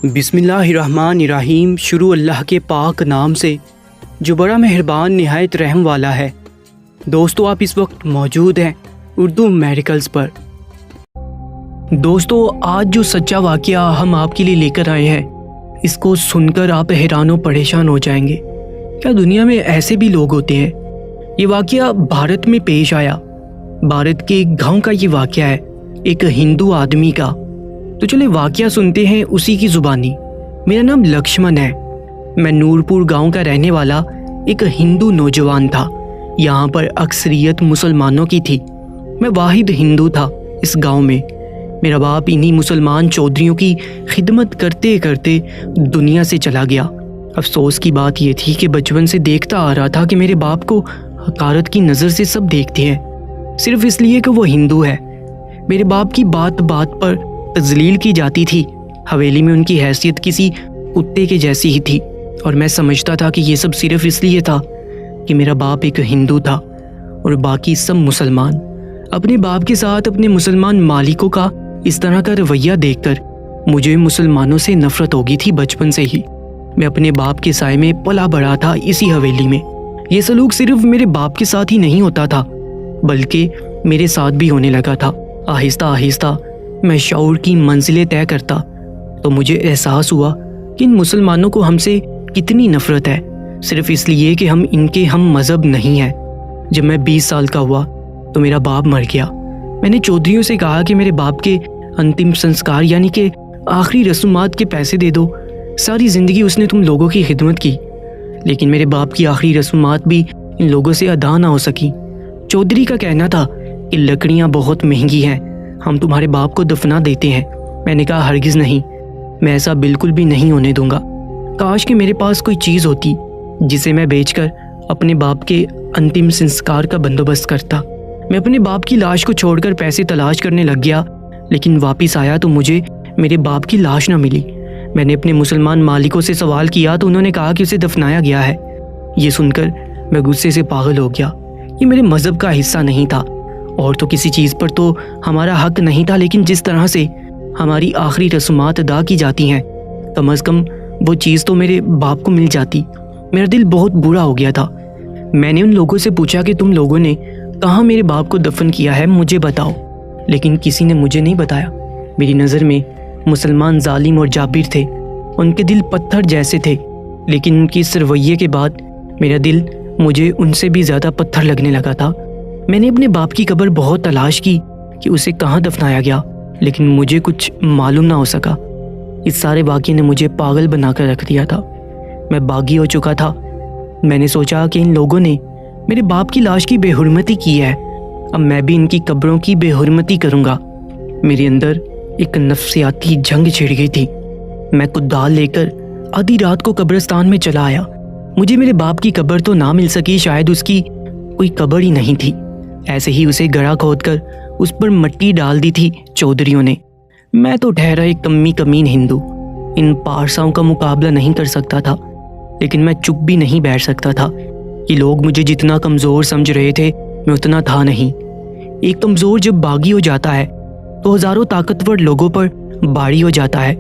بسم اللہ الرحمن الرحیم۔ شروع اللہ کے پاک نام سے جو بڑا مہربان نہایت رحم والا ہے۔ دوستو، آپ اس وقت موجود ہیں اردو میریکلز پر۔ دوستو، آج جو سچا واقعہ ہم آپ کے لیے لے کر آئے ہیں، اس کو سن کر آپ حیران و پریشان ہو جائیں گے۔ کیا دنیا میں ایسے بھی لوگ ہوتے ہیں؟ یہ واقعہ بھارت میں پیش آیا۔ بھارت کے ایک گاؤں کا یہ واقعہ ہے، ایک ہندو آدمی کا۔ تو چلے واقعہ سنتے ہیں اسی کی زبانی۔ میرا نام لکشمن ہے۔ میں نورپور گاؤں کا رہنے والا ایک ہندو نوجوان تھا۔ یہاں پر اکثریت مسلمانوں کی تھی۔ میں واحد ہندو تھا اس گاؤں میں۔ میرا باپ انہی مسلمان چودھریوں کی خدمت کرتے کرتے دنیا سے چلا گیا۔ افسوس کی بات یہ تھی کہ بچپن سے دیکھتا آ رہا تھا کہ میرے باپ کو حقارت کی نظر سے سب دیکھتے ہیں، صرف اس لیے کہ وہ ہندو ہے۔ میرے باپ کی بات بات پر تذلیل کی جاتی تھی۔ حویلی میں ان کی حیثیت کسی کتے کے جیسی ہی تھی، اور میں سمجھتا تھا کہ یہ سب صرف اس لیے تھا کہ میرا باپ ایک ہندو تھا اور باقی سب مسلمان۔ اپنے باپ کے ساتھ اپنے مسلمان مالکوں کا اس طرح کا رویہ دیکھ کر مجھے مسلمانوں سے نفرت ہو گئی تھی بچپن سے ہی۔ میں اپنے باپ کے سائے میں پلا بڑھا تھا اسی حویلی میں۔ یہ سلوک صرف میرے باپ کے ساتھ ہی نہیں ہوتا تھا، بلکہ میرے ساتھ بھی ہونے لگا تھا۔ آہستہ آہستہ میں شعور کی منزلیں طے کرتا تو مجھے احساس ہوا کہ ان مسلمانوں کو ہم سے کتنی نفرت ہے، صرف اس لیے کہ ہم ان کے ہم مذہب نہیں ہیں۔ جب میں 20 سال کا ہوا تو میرا باپ مر گیا۔ میں نے چودھریوں سے کہا کہ میرے باپ کے انتم سنسکار یعنی کہ آخری رسومات کے پیسے دے دو۔ ساری زندگی اس نے تم لوگوں کی خدمت کی، لیکن میرے باپ کی آخری رسومات بھی ان لوگوں سے ادا نہ ہو سکی۔ چودھری کا کہنا تھا کہ لکڑیاں بہت مہنگی ہیں، ہم تمہارے باپ کو دفنا دیتے ہیں۔ میں نے کہا ہرگز نہیں، میں ایسا بالکل بھی نہیں ہونے دوں گا۔ کاش کہ میرے پاس کوئی چیز ہوتی جسے میں بیچ کر اپنے باپ کے انتم سنسکار کا بندوبست کرتا۔ میں اپنے باپ کی لاش کو چھوڑ کر پیسے تلاش کرنے لگ گیا، لیکن واپس آیا تو مجھے میرے باپ کی لاش نہ ملی۔ میں نے اپنے مسلمان مالکوں سے سوال کیا تو انہوں نے کہا کہ اسے دفنایا گیا ہے۔ یہ سن کر میں غصے سے پاگل ہو گیا۔ یہ میرے مذہب کا حصہ نہیں تھا، اور تو کسی چیز پر تو ہمارا حق نہیں تھا، لیکن جس طرح سے ہماری آخری رسومات ادا کی جاتی ہیں، کم از کم وہ چیز تو میرے باپ کو مل جاتی۔ میرا دل بہت برا ہو گیا تھا۔ میں نے ان لوگوں سے پوچھا کہ تم لوگوں نے کہاں میرے باپ کو دفن کیا ہے، مجھے بتاؤ، لیکن کسی نے مجھے نہیں بتایا۔ میری نظر میں مسلمان ظالم اور جابر تھے، ان کے دل پتھر جیسے تھے، لیکن ان کی اس رویے کے بعد میرا دل مجھے ان سے بھی زیادہ پتھر لگنے لگا تھا۔ میں نے اپنے باپ کی قبر بہت تلاش کی کہ اسے کہاں دفنایا گیا، لیکن مجھے کچھ معلوم نہ ہو سکا۔ اس سارے واقعے نے مجھے پاگل بنا کر رکھ دیا تھا۔ میں باغی ہو چکا تھا۔ میں نے سوچا کہ ان لوگوں نے میرے باپ کی لاش کی بے حرمتی کی ہے، اب میں بھی ان کی قبروں کی بے حرمتی کروں گا۔ میرے اندر ایک نفسیاتی جنگ چھڑ گئی تھی۔ میں کدال لے کر آدھی رات کو قبرستان میں چلا آیا۔ مجھے میرے باپ کی قبر تو نہ مل سکی، شاید اس کی کوئی قبر ہی نہیں تھی۔ ایسے ہی اسے گڑھا کھود کر اس پر مٹی ڈال دی تھی چودھریوں نے۔ میں تو ٹھہرا ایک کمی کمین ہندو، ان پارساؤں کا مقابلہ نہیں کر سکتا تھا، لیکن میں چپ بھی نہیں بیٹھ سکتا تھا۔ یہ لوگ مجھے جتنا کمزور سمجھ رہے تھے میں اتنا تھا نہیں۔ ایک کمزور جب باغی ہو جاتا ہے تو ہزاروں طاقتور لوگوں پر بھاری ہو جاتا ہے۔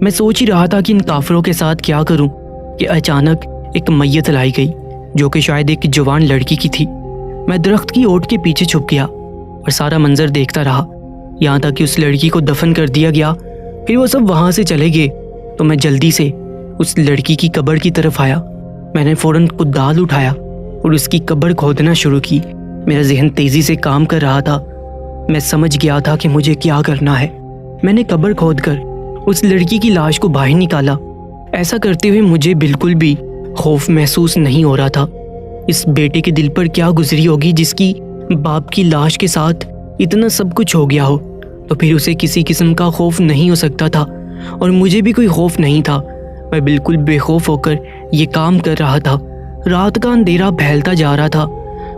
میں سوچ ہی رہا تھا کہ ان کافروں کے ساتھ کیا کروں کہ اچانک ایک میت لائی گئی، جو کہ شاید ایک جوان لڑکی کی تھی۔ میں درخت کی اوٹ کے پیچھے چھپ گیا اور سارا منظر دیکھتا رہا، یہاں تک کہ اس لڑکی کو دفن کر دیا گیا۔ پھر وہ سب وہاں سے چلے گئے تو میں جلدی سے اس لڑکی کی قبر کی طرف آیا۔ میں نے فوراً کدال اٹھایا اور اس کی قبر کھودنا شروع کی۔ میرا ذہن تیزی سے کام کر رہا تھا۔ میں سمجھ گیا تھا کہ مجھے کیا کرنا ہے۔ میں نے قبر کھود کر اس لڑکی کی لاش کو باہر نکالا۔ ایسا کرتے ہوئے مجھے بالکل بھی خوف محسوس نہیں ہو رہا تھا۔ اس بیٹے کے دل پر کیا گزری ہوگی جس کی باپ کی لاش کے ساتھ اتنا سب کچھ ہو گیا ہو، تو پھر اسے کسی قسم کا خوف نہیں ہو سکتا تھا، اور مجھے بھی کوئی خوف نہیں تھا۔ میں بالکل بے خوف ہو کر یہ کام کر رہا تھا۔ رات کا اندھیرا پھیلتا جا رہا تھا۔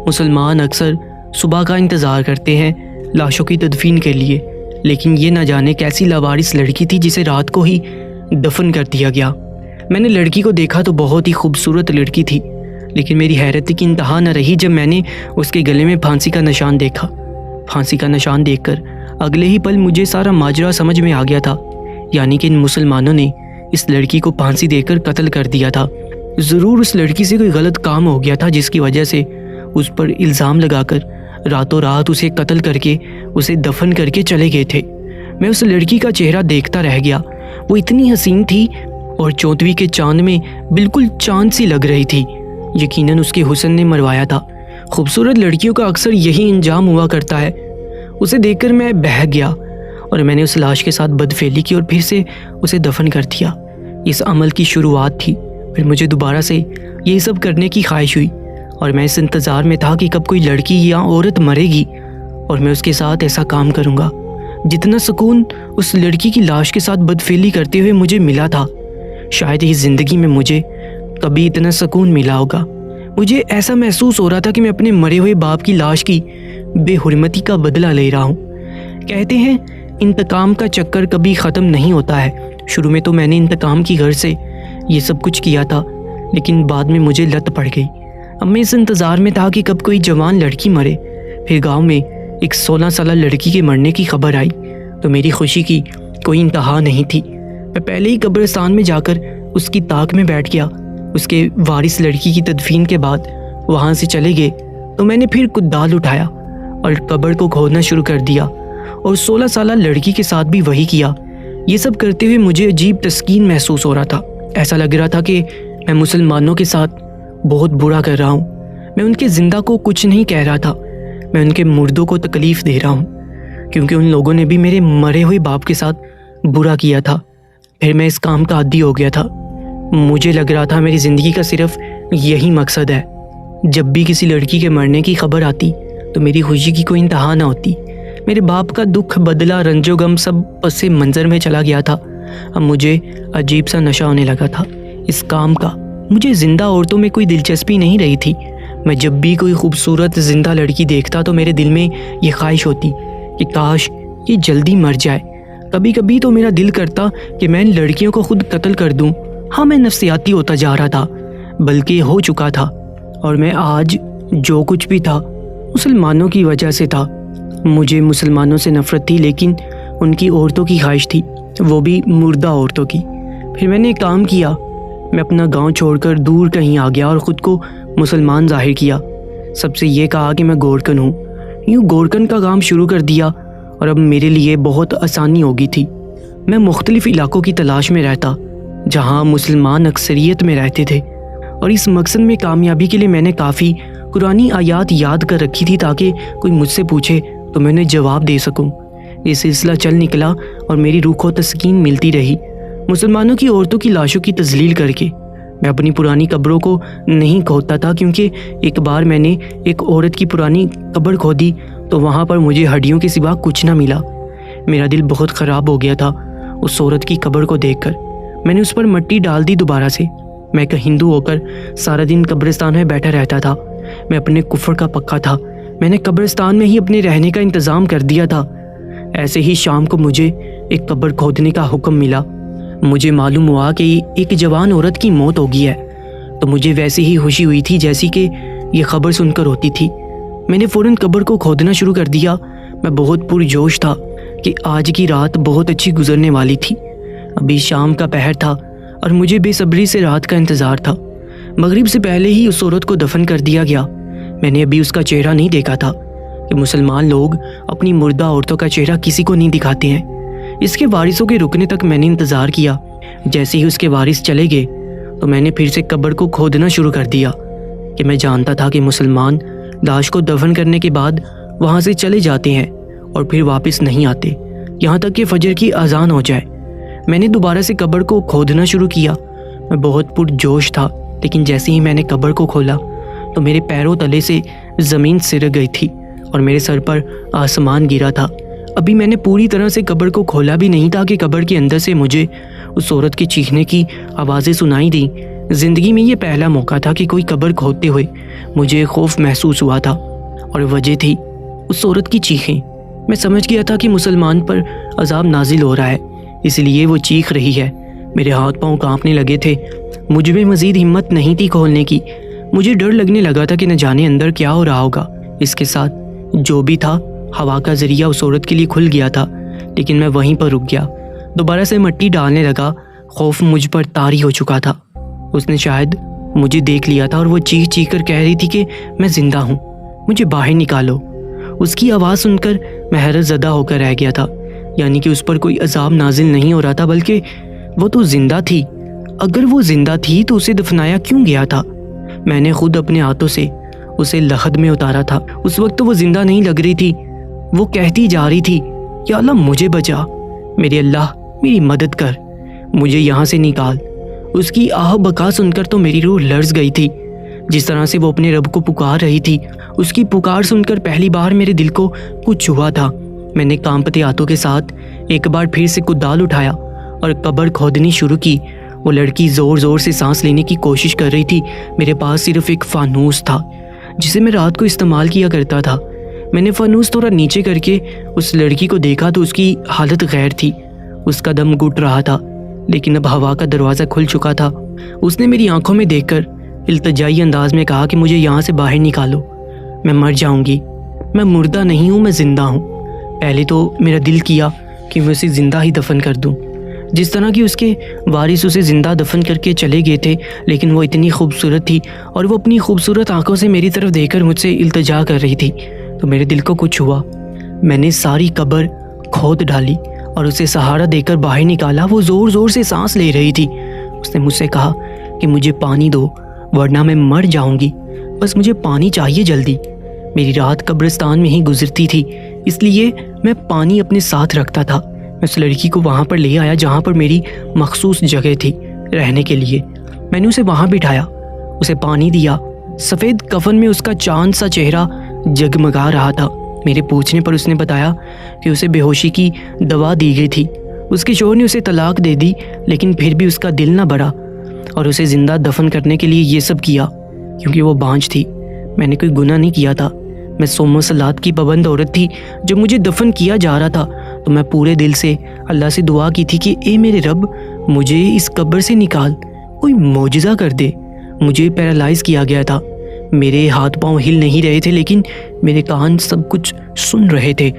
مسلمان اکثر صبح کا انتظار کرتے ہیں لاشوں کی تدفین کے لیے، لیکن یہ نہ جانے کیسی لاوارث لڑکی تھی جسے رات کو ہی دفن کر دیا گیا۔ میں نے لڑکی کو دیکھا تو بہت ہی خوبصورت لڑکی تھی، لیکن میری حیرت کی انتہا نہ رہی جب میں نے اس کے گلے میں پھانسی کا نشان دیکھا۔ پھانسی کا نشان دیکھ کر اگلے ہی پل مجھے سارا ماجرا سمجھ میں آ گیا تھا، یعنی کہ ان مسلمانوں نے اس لڑکی کو پھانسی دے کر قتل کر دیا تھا۔ ضرور اس لڑکی سے کوئی غلط کام ہو گیا تھا جس کی وجہ سے اس پر الزام لگا کر راتوں رات اسے قتل کر کے اسے دفن کر کے چلے گئے تھے۔ میں اس لڑکی کا چہرہ دیکھتا رہ گیا۔ وہ اتنی حسین تھی اور 14ویں کے چاند میں بالکل چاند سی لگ رہی تھی۔ یقیناً اس کے حسن نے مروایا تھا۔ خوبصورت لڑکیوں کا اکثر یہی انجام ہوا کرتا ہے۔ اسے دیکھ کر میں بہک گیا اور میں نے اس لاش کے ساتھ بدفعلی کی اور پھر سے اسے دفن کر دیا۔ اس عمل کی شروعات تھی۔ پھر مجھے دوبارہ سے یہی سب کرنے کی خواہش ہوئی اور میں اس انتظار میں تھا کہ کب کوئی لڑکی یا عورت مرے گی اور میں اس کے ساتھ ایسا کام کروں گا۔ جتنا سکون اس لڑکی کی لاش کے ساتھ بدفعلی کرتے ہوئے مجھے ملا تھا، شاید ہی زندگی میں مجھے کبھی اتنا سکون ملا ہوگا۔ مجھے ایسا محسوس ہو رہا تھا کہ میں اپنے مرے ہوئے باپ کی لاش کی بے حرمتی کا بدلہ لے رہا ہوں۔ کہتے ہیں انتقام کا چکر کبھی ختم نہیں ہوتا ہے۔ شروع میں تو میں نے انتقام کی غرض سے یہ سب کچھ کیا تھا، لیکن بعد میں مجھے لت پڑ گئی۔ اب میں اس انتظار میں تھا کہ کب کوئی جوان لڑکی مرے۔ پھر گاؤں میں ایک 16 سالہ لڑکی کے مرنے کی خبر آئی تو میری خوشی کی کوئی انتہا نہیں تھی۔ میں پہلے ہی قبرستان میں جا کر اس کی طاق میں بیٹھ گیا۔ اس کے وارث لڑکی کی تدفین کے بعد وہاں سے چلے گئے تو میں نے پھر کدال اٹھایا اور قبر کو کھودنا شروع کر دیا اور 16 سالہ لڑکی کے ساتھ بھی وہی کیا۔ یہ سب کرتے ہوئے مجھے عجیب تسکین محسوس ہو رہا تھا۔ ایسا لگ رہا تھا کہ میں مسلمانوں کے ساتھ بہت برا کر رہا ہوں۔ میں ان کے زندہ کو کچھ نہیں کہہ رہا تھا، میں ان کے مردوں کو تکلیف دے رہا ہوں، کیونکہ ان لوگوں نے بھی میرے مرے ہوئے باپ کے ساتھ برا کیا تھا۔ پھر میں اس کام کا عادی ہو گیا تھا۔ مجھے لگ رہا تھا میری زندگی کا صرف یہی مقصد ہے۔ جب بھی کسی لڑکی کے مرنے کی خبر آتی تو میری خوشی کی کوئی انتہا نہ ہوتی۔ میرے باپ کا دکھ، بدلہ، رنج و غم سب پس منظر میں چلا گیا تھا۔ اب مجھے عجیب سا نشہ ہونے لگا تھا اس کام کا۔ مجھے زندہ عورتوں میں کوئی دلچسپی نہیں رہی تھی۔ میں جب بھی کوئی خوبصورت زندہ لڑکی دیکھتا تو میرے دل میں یہ خواہش ہوتی کہ کاش یہ جلدی مر جائے۔ کبھی کبھی تو میرا دل کرتا کہ میں ان لڑکیوں کو خود قتل کر دوں۔ ہاں، میں نفسیاتی ہوتا جا رہا تھا، بلکہ ہو چکا تھا، اور میں آج جو کچھ بھی تھا مسلمانوں کی وجہ سے تھا۔ مجھے مسلمانوں سے نفرت تھی، لیکن ان کی عورتوں کی خواہش تھی، وہ بھی مردہ عورتوں کی۔ پھر میں نے ایک کام کیا، میں اپنا گاؤں چھوڑ کر دور کہیں آ گیا اور خود کو مسلمان ظاہر کیا۔ سب سے یہ کہا کہ میں گورکن ہوں۔ یوں گورکن کا کام شروع کر دیا اور اب میرے لیے بہت آسانی ہو گئی تھی۔ میں مختلف علاقوں کی تلاش میں رہتا جہاں مسلمان اکثریت میں رہتے تھے، اور اس مقصد میں کامیابی کے لیے میں نے کافی قرآنی آیات یاد کر رکھی تھی تاکہ کوئی مجھ سے پوچھے تو میں انہیں جواب دے سکوں۔ یہ سلسلہ چل نکلا اور میری روح کو تسکین ملتی رہی۔ مسلمانوں کی عورتوں کی لاشوں کی تذلیل کر کے میں اپنی پرانی قبروں کو نہیں کھودتا تھا، کیونکہ ایک بار میں نے ایک عورت کی پرانی قبر کھودی تو وہاں پر مجھے ہڈیوں کے سوا کچھ نہ ملا۔ میرا دل بہت خراب ہو گیا تھا اس عورت کی قبر کو دیکھ کر۔ میں نے اس پر مٹی ڈال دی دوبارہ سے۔ میں ایک ہندو ہو کر سارا دن قبرستان میں بیٹھا رہتا تھا۔ میں اپنے کفر کا پکا تھا۔ میں نے قبرستان میں ہی اپنے رہنے کا انتظام کر دیا تھا۔ ایسے ہی شام کو مجھے ایک قبر کھودنے کا حکم ملا۔ مجھے معلوم ہوا کہ ایک جوان عورت کی موت ہو گئی ہے، تو مجھے ویسے ہی خوشی ہوئی تھی جیسی کہ یہ خبر سن کر ہوتی تھی۔ میں نے فوراً قبر کو کھودنا شروع کر دیا۔ میں بہت پرجوش تھا کہ آج کی رات بہت اچھی گزرنے والی تھی۔ ابھی شام کا پہر تھا اور مجھے بے صبری سے رات کا انتظار تھا۔ مغرب سے پہلے ہی اس عورت کو دفن کر دیا گیا۔ میں نے ابھی اس کا چہرہ نہیں دیکھا تھا کہ مسلمان لوگ اپنی مردہ عورتوں کا چہرہ کسی کو نہیں دکھاتے ہیں۔ اس کے وارثوں کے رکنے تک میں نے انتظار کیا۔ جیسے ہی اس کے وارث چلے گئے تو میں نے پھر سے قبر کو کھودنا شروع کر دیا کہ میں جانتا تھا کہ مسلمان لاش کو دفن کرنے کے بعد وہاں سے چلے جاتے ہیں اور پھر واپس نہیں آتے یہاں تک کہ فجر کی اذان ہو جائے۔ میں نے دوبارہ سے قبر کو کھودنا شروع کیا۔ میں بہت پرجوش تھا، لیکن جیسے ہی میں نے قبر کو کھولا تو میرے پیروں تلے سے زمین سرک گئی تھی اور میرے سر پر آسمان گرا تھا۔ ابھی میں نے پوری طرح سے قبر کو کھولا بھی نہیں تھا کہ قبر کے اندر سے مجھے اس عورت کے چیخنے کی آوازیں سنائی دیں۔ زندگی میں یہ پہلا موقع تھا کہ کوئی قبر کھودتے ہوئے مجھے خوف محسوس ہوا تھا، اور وجہ تھی اس عورت کی چیخیں۔ میں سمجھ گیا تھا کہ مسلمان پر عذاب نازل ہو رہا ہے، اس لیے وہ چیخ رہی ہے۔ میرے ہاتھ پاؤں کانپنے لگے تھے۔ مجھ میں مزید ہمت نہیں تھی کھولنے کی۔ مجھے ڈر لگنے لگا تھا کہ نہ جانے اندر کیا ہو رہا ہوگا۔ اس کے ساتھ جو بھی تھا، ہوا کا ذریعہ اس عورت کے لیے کھل گیا تھا، لیکن میں وہیں پر رک گیا۔ دوبارہ سے مٹی ڈالنے لگا۔ خوف مجھ پر طاری ہو چکا تھا۔ اس نے شاید مجھے دیکھ لیا تھا اور وہ چیخ چیخ کر کہہ رہی تھی کہ میں زندہ ہوں، مجھے باہر نکالو۔ اس کی آواز سن کر میں حیرت زدہ ہو کر رہ گیا تھا، یعنی کہ اس پر کوئی عذاب نازل نہیں ہو رہا تھا، بلکہ وہ تو زندہ تھی۔ اگر وہ زندہ تھی تو اسے دفنایا کیوں گیا تھا؟ میں نے خود اپنے ہاتھوں سے اسے لحد میں اتارا تھا۔ اس وقت تو وہ زندہ نہیں لگ رہی تھی، وہ کہتی جا رہی تھی، یا اللہ مجھے بچا، میرے اللہ میری مدد کر، مجھے یہاں سے نکال۔ اس کی آہ بکا سن کر تو میری روح لرز گئی تھی۔ جس طرح سے وہ اپنے رب کو پکار رہی تھی، اس کی پکار سن کر پہلی بار میرے دل کو کچھ ہوا تھا۔ میں نے کانپتے ہاتھوں کے ساتھ ایک بار پھر سے کدال اٹھایا اور قبر کھودنی شروع کی۔ وہ لڑکی زور زور سے سانس لینے کی کوشش کر رہی تھی۔ میرے پاس صرف ایک فانوس تھا جسے میں رات کو استعمال کیا کرتا تھا۔ میں نے فانوس تھوڑا نیچے کر کے اس لڑکی کو دیکھا تو اس کی حالت غیر تھی، اس کا دم گھٹ رہا تھا، لیکن اب ہوا کا دروازہ کھل چکا تھا۔ اس نے میری آنکھوں میں دیکھ کر التجائی انداز میں کہا کہ مجھے یہاں سے باہر نکالو، میں مر جاؤں گی، میں مردہ نہیں ہوں، میں زندہ ہوں۔ پہلے تو میرا دل کیا کہ میں اسے زندہ ہی دفن کر دوں، جس طرح کہ اس کے وارث اسے زندہ دفن کر کے چلے گئے تھے، لیکن وہ اتنی خوبصورت تھی اور وہ اپنی خوبصورت آنکھوں سے میری طرف دیکھ کر مجھ سے التجا کر رہی تھی، تو میرے دل کو کچھ ہوا۔ میں نے ساری قبر کھود ڈالی اور اسے سہارا دے کر باہر نکالا۔ وہ زور زور سے سانس لے رہی تھی۔ اس نے مجھ سے کہا کہ مجھے پانی دو ورنہ میں مر جاؤں گی، بس مجھے پانی چاہیے جلدی۔ میری رات قبرستان میں ہی گزرتی تھی، اس لیے میں پانی اپنے ساتھ رکھتا تھا۔ میں اس لڑکی کو وہاں پر لے آیا جہاں پر میری مخصوص جگہ تھی رہنے کے لیے۔ میں نے اسے وہاں بٹھایا، اسے پانی دیا۔ سفید کفن میں اس کا چاند سا چہرہ جگمگا رہا تھا۔ میرے پوچھنے پر اس نے بتایا کہ اسے بے ہوشی کی دوا دی گئی تھی۔ اس کے شوہر نے اسے طلاق دے دی، لیکن پھر بھی اس کا دل نہ بڑھا اور اسے زندہ دفن کرنے کے لیے یہ سب کیا کیونکہ وہ بانجھ تھی۔ میں نے کوئی گناہ نہیں کیا تھا، میں صوم و صلات کی پابند عورت تھی۔ جب مجھے دفن کیا جا رہا تھا تو میں پورے دل سے اللہ سے دعا کی تھی کہ اے میرے رب، مجھے اس قبر سے نکال، کوئی معجزہ کر دے۔ مجھے پیرالائز کیا گیا تھا، میرے ہاتھ پاؤں ہل نہیں رہے تھے، لیکن میرے کان سب کچھ سن رہے تھے۔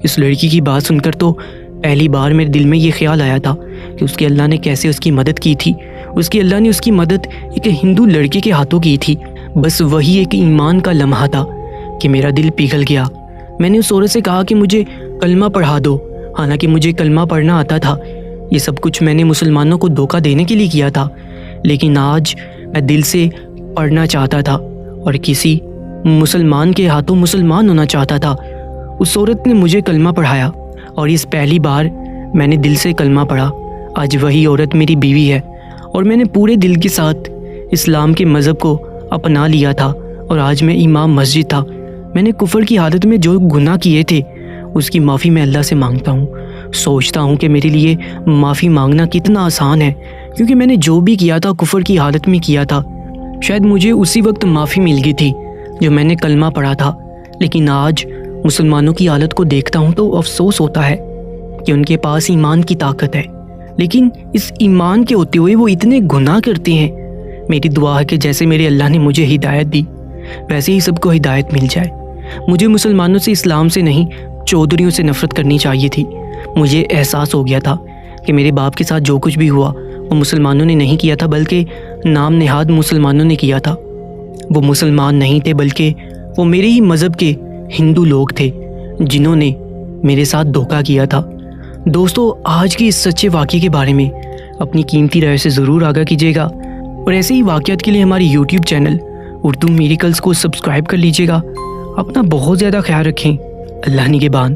اس لڑکی کی بات سن کر تو پہلی بار میرے دل میں یہ خیال آیا تھا کہ اس کے اللہ نے کیسے اس کی مدد کی تھی۔ اس کی اللہ نے اس کی مدد ایک ہندو لڑکے کے ہاتھوں کی تھی۔ بس وہی ایک ایمان کا لمحہ تھا کہ میرا دل پگھل گیا۔ میں نے اس عورت سے کہا کہ مجھے کلمہ پڑھا دو، حالانکہ مجھے کلمہ پڑھنا آتا تھا۔ یہ سب کچھ میں نے مسلمانوں کو دھوکہ دینے کے لیے کیا تھا، لیکن آج میں دل سے پڑھنا چاہتا تھا اور کسی مسلمان کے ہاتھوں مسلمان ہونا چاہتا تھا۔ اس عورت نے مجھے کلمہ پڑھایا اور اس پہلی بار میں نے دل سے کلمہ پڑھا۔ آج وہی عورت میری بیوی ہے اور میں نے پورے دل کے ساتھ اسلام کے مذہب کو اپنا لیا تھا اور آج میں امام مسجد تھا۔ میں نے کفر کی حالت میں جو گناہ کیے تھے اس کی معافی میں اللہ سے مانگتا ہوں۔ سوچتا ہوں کہ میرے لیے معافی مانگنا کتنا آسان ہے، کیونکہ میں نے جو بھی کیا تھا کفر کی حالت میں کیا تھا۔ شاید مجھے اسی وقت معافی مل گئی تھی جو میں نے کلمہ پڑھا تھا، لیکن آج مسلمانوں کی حالت کو دیکھتا ہوں تو افسوس ہوتا ہے کہ ان کے پاس ایمان کی طاقت ہے، لیکن اس ایمان کے ہوتے ہوئے وہ اتنے گناہ کرتے ہیں۔ میری دعا ہے کہ جیسے میرے اللہ نے مجھے ہدایت دی ویسے ہی سب کو ہدایت مل جائے۔ مجھے مسلمانوں سے، اسلام سے نہیں، چودھریوں سے نفرت کرنی چاہیے تھی۔ مجھے احساس ہو گیا تھا کہ میرے باپ کے ساتھ جو کچھ بھی ہوا وہ مسلمانوں نے نہیں کیا تھا، بلکہ نام نہاد مسلمانوں نے کیا تھا۔ وہ مسلمان نہیں تھے، بلکہ وہ میرے ہی مذہب کے ہندو لوگ تھے جنہوں نے میرے ساتھ دھوکہ کیا تھا۔ دوستو، آج کے اس سچے واقعے کے بارے میں اپنی قیمتی رائے سے ضرور آگاہ کیجیے گا، اور ایسے ہی واقعات کے لیے ہماری یوٹیوب چینل اردو میریکلز کو سبسکرائب کر لیجیے گا۔ اپنا بہت زیادہ خیال رکھیں۔ اللہ نگہبان۔